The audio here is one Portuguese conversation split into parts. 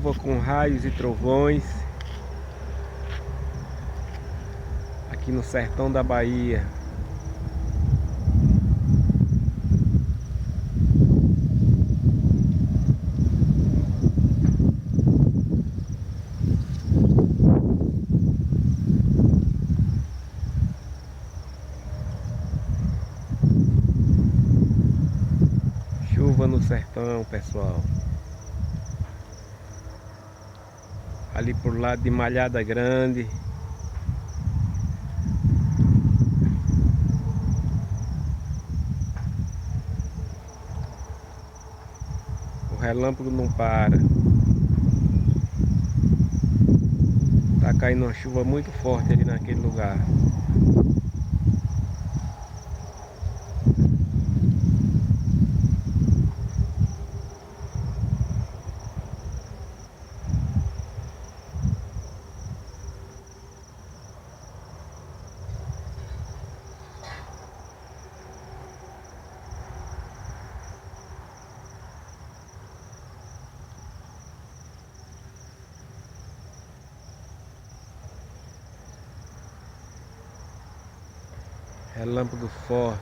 Chuva com raios e trovões aqui no sertão da Bahia. Chuva no sertão, pessoal. Ali por lado de Malhada Grande. O relâmpago não para. Tá caindo uma chuva muito forte ali naquele lugar. Relâmpago forte.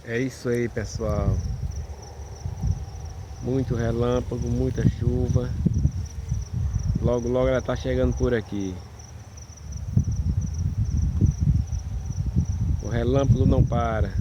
É isso aí, pessoal. Muito relâmpago, muita chuva. Logo, logo ela tá chegando por aqui. O relâmpago não para.